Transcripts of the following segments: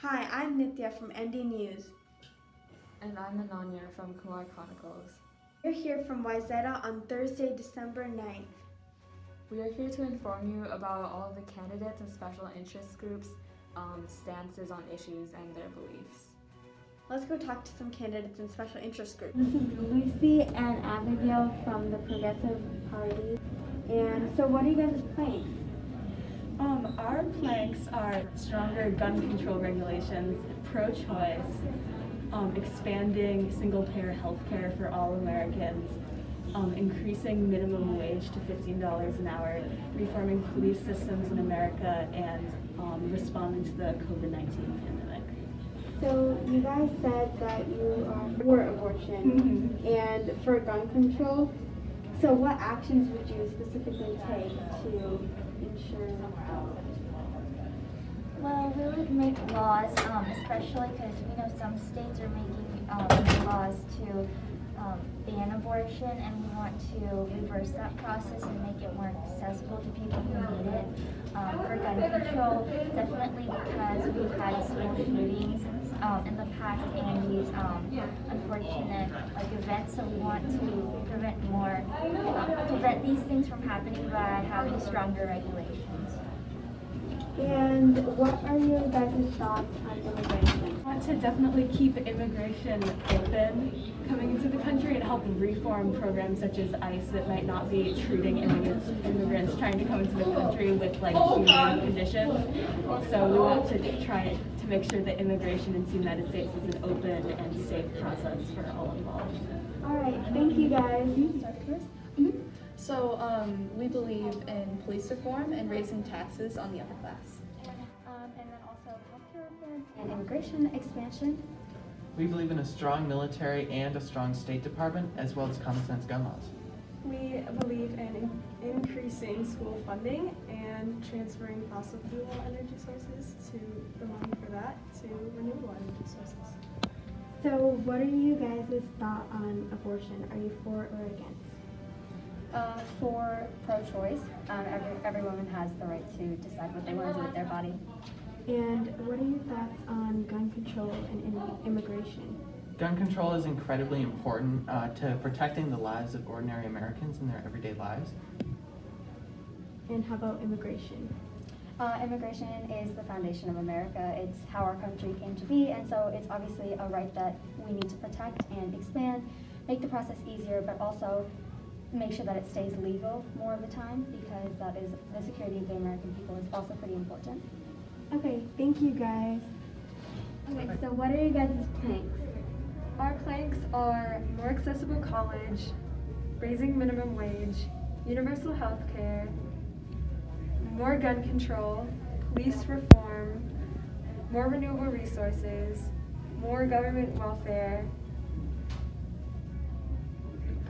Hi, I'm Nithya from ND News. And I'm Ananya from Kauai Chronicles. We're here from Wayzata on Thursday, December 9th. We are here to inform you about all of the candidates and special interest groups' stances on issues and their beliefs. Let's go talk to some candidates and special interest groups. This is Lucy and Abigail from the Progressive Party. And so what are you guys' planks? Our planks are stronger gun control regulations, pro-choice, expanding single-payer health care for all Americans, increasing minimum wage to $15 an hour, reforming police systems in America, and responding to the COVID-19 pandemic. So you guys said that you are for abortion and for gun control. So what actions would you specifically take to ensure that? Well, we would make laws, especially because we know some states are making laws to ban abortion, and we want to reverse that process and make it more accessible to people who need it. For gun control, definitely because we've had school shootings in the past and these unfortunate events, so we want to prevent these things from happening by having stronger regulations. And what are your guys' thoughts on immigration? I want to definitely keep immigration open coming into the country and help reform programs such as ICE that might not be treating immigrants trying to come into the country with humane conditions. So we want to try to make sure that immigration into the United States is an open and safe process for all involved. All right, thank you guys. So we believe in police reform and raising taxes on the upper class. And then also healthcare reform and immigration expansion. We believe in a strong military and a strong State Department, as well as common sense gun laws. We believe in increasing school funding and transferring fossil fuel energy sources to the money for that to renewable energy sources. So what are you guys' thought on abortion? Are you for or against? For pro-choice, every woman has the right to decide what they want to do with their body. And what are your thoughts on gun control and immigration? Gun control is incredibly important to protecting the lives of ordinary Americans in their everyday lives. And how about immigration? Immigration is the foundation of America. It's how our country came to be, and so it's obviously a right that we need to protect and expand, make the process easier, but also make sure that it stays legal more of the time, because that is the security of the American people is also pretty important. Okay, thank you guys. Okay, so what are your guys' planks? Our planks are more accessible college, raising minimum wage, universal health care, more gun control, police reform, more renewable resources, more government welfare,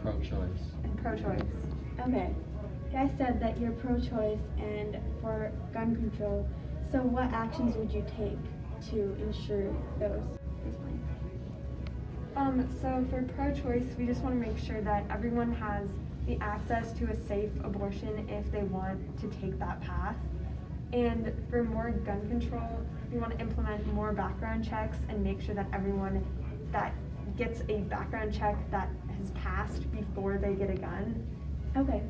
Pro-choice. and pro-choice. Okay, you guys said that you're pro-choice and for gun control. So what actions would you take to ensure these plans? So for pro-choice, we just want to make sure that everyone has the access to a safe abortion if they want to take that path. And for more gun control, we want to implement more background checks and make sure that everyone that gets a background check that has passed before they get a gun. Okay,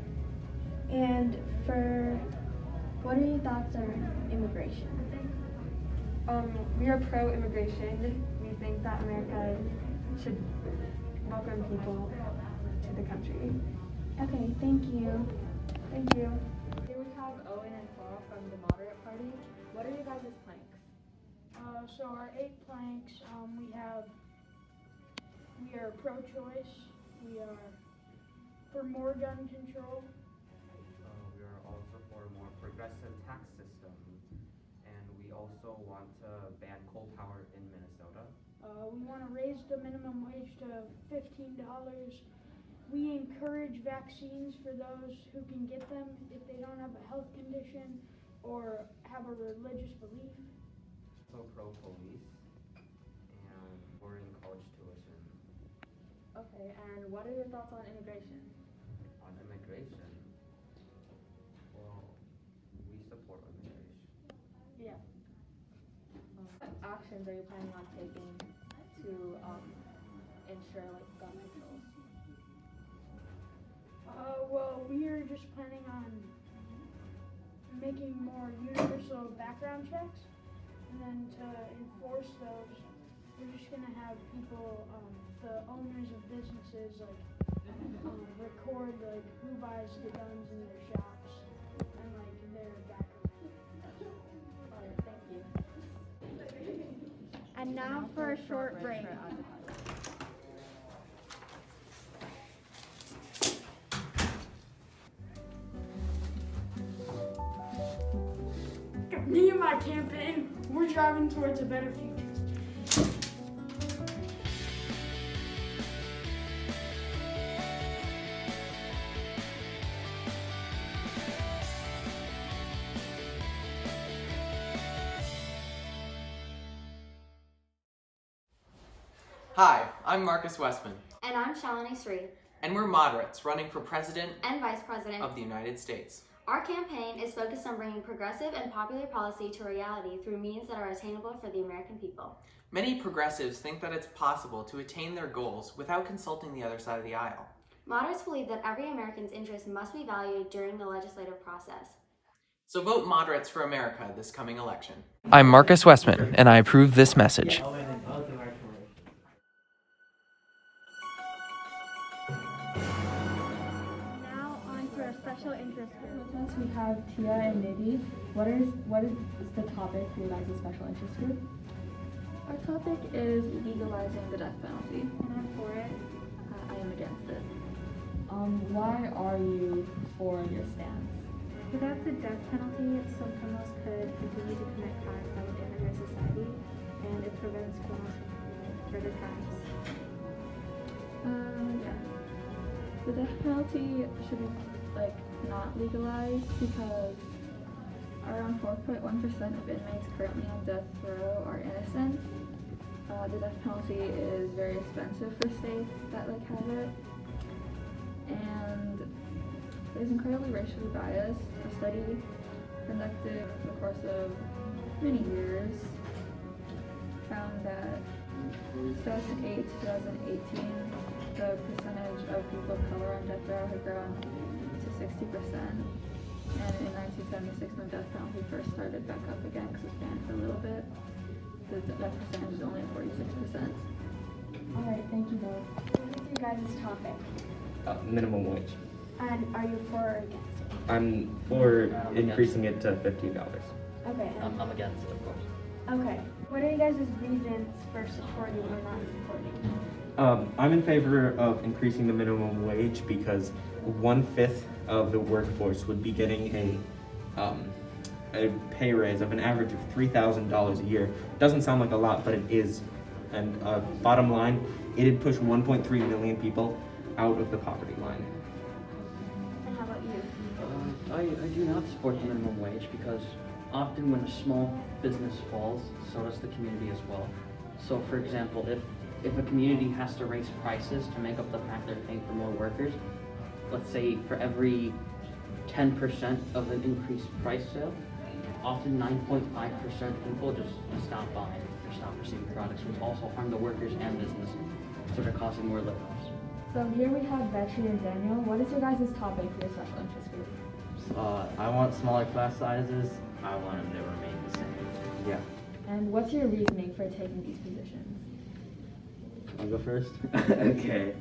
and for what are your thoughts on immigration? We are pro-immigration. We think that America should welcome people to the country. Okay, thank you. Thank you. Here we have Owen and Paul from the Moderate Party. What are your guys' planks? So our 8 planks, we are pro-choice, we are for more gun control. We are also for a more progressive tax system, and we also want to ban coal power in Minnesota. We want to raise the minimum wage to $15. We encourage vaccines for those who can get them if they don't have a health condition or have a religious belief. Also pro-police and lowering college tuition. Okay, and what are your thoughts on immigration? On immigration, well, we support immigration. Yeah. actions are you planning on taking to ensure like gun control? Well, we are just planning on making more universal background checks, and then to enforce those, we're just gonna have people, the owners of businesses, like, record like who buys the guns in their shops and like their background. Alright, thank you. And now for a short break. Me and my campaign, we're driving towards a better future. Hi, I'm Marcus Westman, And I'm Shalini Sri, and we're moderates running for President and Vice President. of the United States. Our campaign is focused on bringing progressive and popular policy to reality through means that are attainable for the American people. Many progressives think that it's possible to attain their goals without consulting the other side of the aisle. Moderates believe that every American's interests must be valued during the legislative process. So vote moderates for America this coming election. I'm Marcus Westman, and I approve this message. Now on to our special interest group. Since we have Tia and Nidhi, what is the topic for your guys' special interest group? Our topic is legalizing the death penalty. And I'm for it. I am against it. Why are you for your stance? Without the death penalty, some criminals could continue to commit crimes that would damage our society, and it prevents criminals from committing further crimes. Yeah. The death penalty should be not legalized because around 4.1% of inmates currently on death row are innocent. The death penalty is very expensive for states that have it, and it is incredibly racially biased. A study conducted over the course of many years found that 2008 to 2018, the percentage of people of color on death row had grown to 60%. And in 1976, when the death penalty first started back up again because it was banned for a little bit, that percentage is only at 46%. Alright, thank you both. What is your guys' topic? Minimum wage. And are you for or against it? I'm for increasing it to $50. Okay. I'm against it, of course. Okay. What are you guys' reasons for supporting or not supporting? I'm in favor of increasing the minimum wage because 1/5 of the workforce would be getting a pay raise of an average of $3,000 a year. Doesn't sound like a lot, but it is. And bottom line, it'd push 1.3 million people out of the poverty line. And how about you? I do not support the minimum wage because often when a small business falls, so does the community as well. So for example, if a community has to raise prices to make up the fact they're paying for more workers, let's say for every 10% of an increased price sale, often 9.5% of people just stop buying or stop receiving products, which also harm the workers and business, so they're causing more layoffs. So here we have Betty and Daniel. What is your guys' topic for your special interest group? I want smaller class sizes. I want them to remain the same. Yeah. And what's your reasoning for taking these positions? I'll go first. Okay.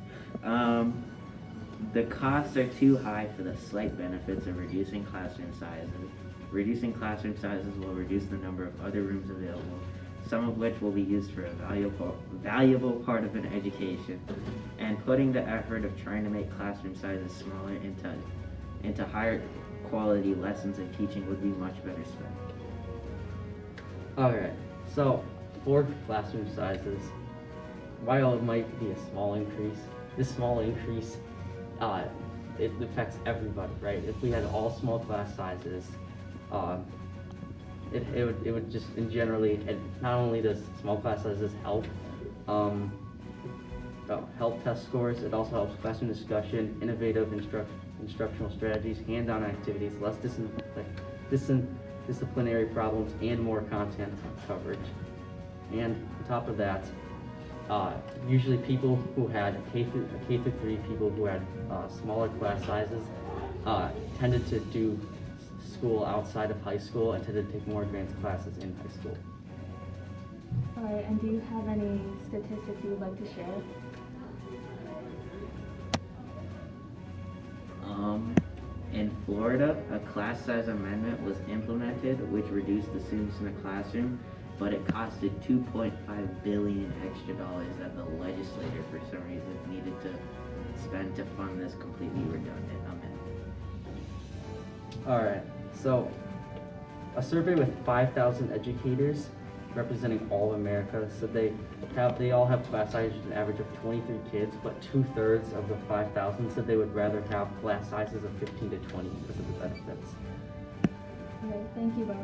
The costs are too high for the slight benefits of reducing classroom sizes. Reducing classroom sizes will reduce the number of other rooms available, some of which will be used for a valuable part of an education. And putting the effort of trying to make classroom sizes smaller into higher quality lessons and teaching would be much better spent. Alright, so for classroom sizes, while it might be a small increase, this small increase, it affects everybody, right? If we had all small class sizes, it would just, in generally, not only does small class sizes help test scores, it also helps classroom discussion, innovative instructional strategies, hand-on activities, less disciplinary problems, and more content coverage. And on top of that, usually people who had K through 3, people who had smaller class sizes, tended to do school outside of high school and tended to take more advanced classes in high school. Alright, and do you have any statistics you would like to share? In Florida, a class size amendment was implemented which reduced the students in the classroom, but it costed $2.5 billion extra dollars that the legislature for some reason needed to spend to fund this completely redundant amendment. Alright, so a survey with 5,000 educators representing all of America said they all have class sizes an average of 23 kids, but 2/3 of the 5,000 said they would rather have class sizes of 15 to 20 because of the benefits. Okay, thank you, Bob.